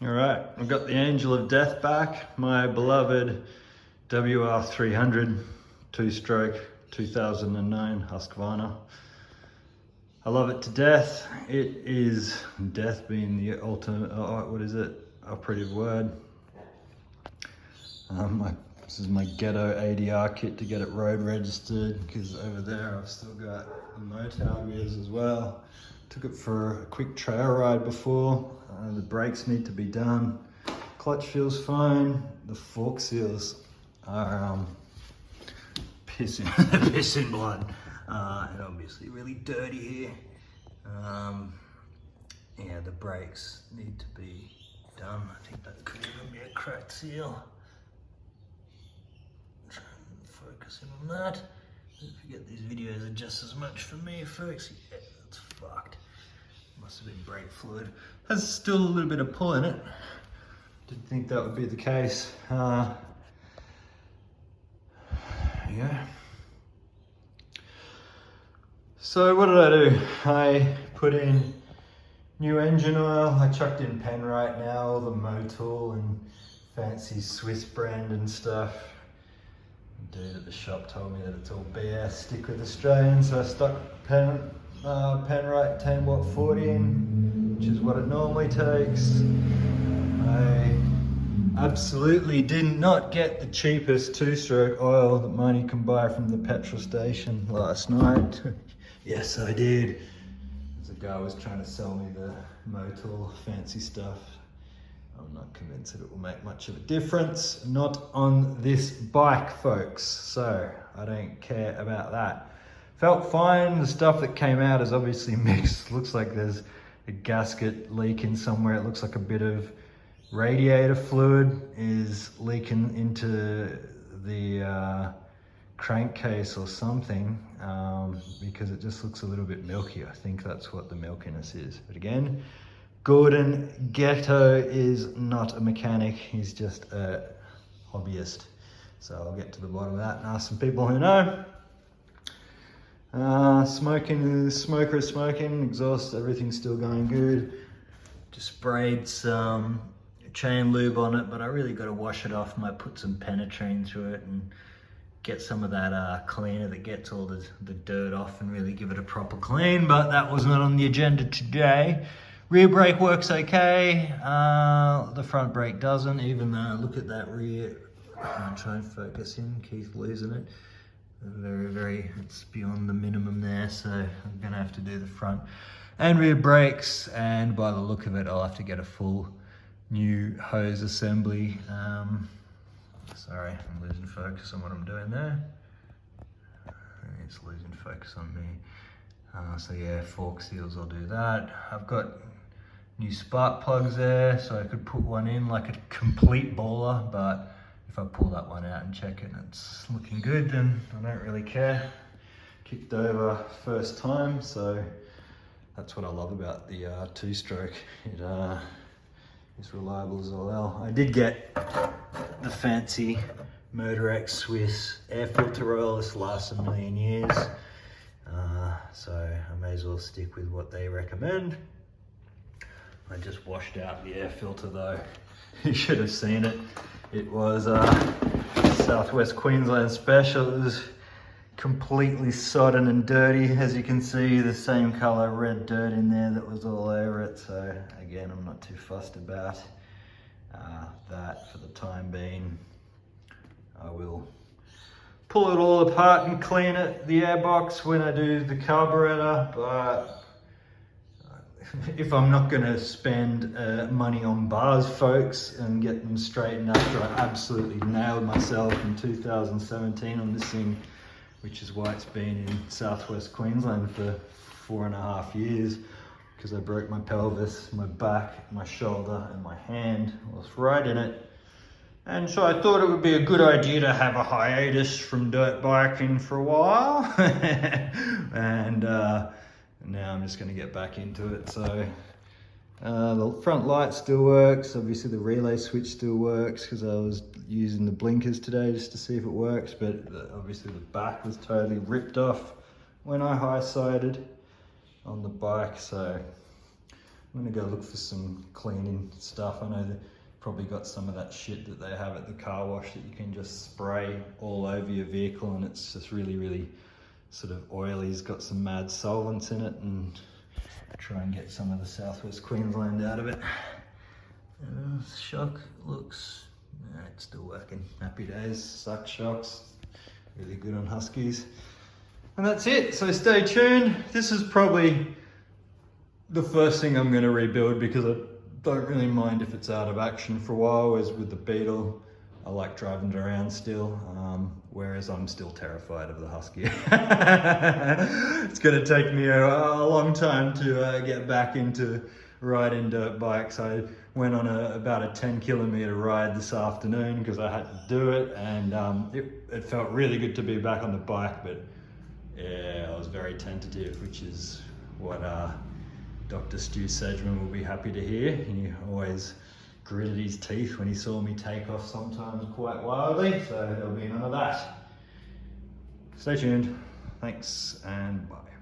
All right, I've got the angel of death back, my beloved WR300 two-stroke 2009 Husqvarna. I love it to death. It is death being the ultimate, operative word. This is my ghetto ADR kit to get it road registered, because over there I've still got the Motard wheels as well. Took it for a quick trail ride before. The brakes need to be done. Clutch feels fine. The fork seals are pissing blood. And obviously really dirty here. Yeah, the brakes need to be done. I think that could even be a cracked seal. Focusing on that. Don't forget these videos are just as much for me, folks. Yeah, that's fucked. Must have been brake fluid. Has still a little bit of pull in it. Didn't think that would be the case. Yeah. So what did I do? I put in new engine oil. I chucked in Pen right now, all the Motul and fancy Swiss brand and stuff. The dude at the shop told me that it's all BS, stick with Australian, so I stuck Pen right 10 watt 40 in, which is what it normally takes. I absolutely did not get the cheapest two-stroke oil that money can buy from the petrol station last night. Yes, I did. The guy was trying to sell me the Motul fancy stuff. I'm not convinced that it will make much of a difference. Not on this bike, folks. So I don't care about that. Felt fine. The stuff that came out is obviously mixed. Looks like there's a gasket leaking somewhere. It looks like a bit of radiator fluid is leaking into the crankcase or something, because it just looks a little bit milky. I think that's what the milkiness is. But again, Gordon Ghetto is not a mechanic. He's just a hobbyist. So I'll get to the bottom of that and ask some people who know. Smoker is smoking, exhaust, everything's still going good. Just sprayed some chain lube on it, but I really got to wash it off. Might put some penetrine through it and get some of that cleaner that gets all the dirt off and really give it a proper clean, but that was not on the agenda today. Rear brake works okay. The front brake doesn't, even though look at that rear. I'll try and focus in, Keith losing it. It's beyond the minimum there, so I'm gonna have to do the front and rear brakes, and by the look of it, I'll have to get a full new hose assembly. Sorry, I'm losing focus on what I'm doing there. It's losing focus on me. So yeah, fork seals, I'll do that. I've got new spark plugs there, so I could put one in like a complete baller, but if I pull that one out and check it and it's looking good, then I don't really care. Kicked over first time, so that's what I love about the two-stroke. It is reliable as all hell. I did get the fancy Motor X Swiss air filter oil. This lasts a million years, so I may as well stick with what they recommend. I just washed out the air filter though. You should have seen it. It was Southwest Queensland special. It was completely sodden and dirty. As you can see, the same color red dirt in there that was all over it. So again, I'm not too fussed about that for the time being. I will pull it all apart and clean it, the airbox, when I do the carburetor, but if I'm not gonna spend money on bars, folks, and get them straightened after I absolutely nailed myself in 2017 on this thing, which is why it's been in Southwest Queensland for 4.5 years, because I broke my pelvis, my back, my shoulder, and my hand whilst riding it. And so I thought it would be a good idea to have a hiatus from dirt biking for a while. And now I'm just going to get back into it. So the front light still works. Obviously the relay switch still works, because I was using the blinkers today just to see if it works. But obviously the back was totally ripped off when I high-sided on the bike. So I'm gonna go look for some cleaning stuff. I know they probably got some of that shit that they have at the car wash that you can just spray all over your vehicle, and it's just really, really sort of oily. It's got some mad solvents in it, and try and get some of the Southwest Queensland out of it. Shock looks, it's still working. Happy days, suck shocks. Really good on Huskies. And that's it, so stay tuned. This is probably the first thing I'm gonna rebuild because I don't really mind if it's out of action for a while, whereas with the Beetle, I like driving it around still, whereas I'm still terrified of the Husky. It's gonna take me a long time to get back into riding dirt bikes. I went on about a 10-kilometer ride this afternoon because I had to do it, and it felt really good to be back on the bike, but yeah, I was very tentative, which is what Dr. Stu Sedgman will be happy to hear. He always gritted his teeth when he saw me take off sometimes quite wildly, so there'll be none of that. Stay tuned. Thanks and bye.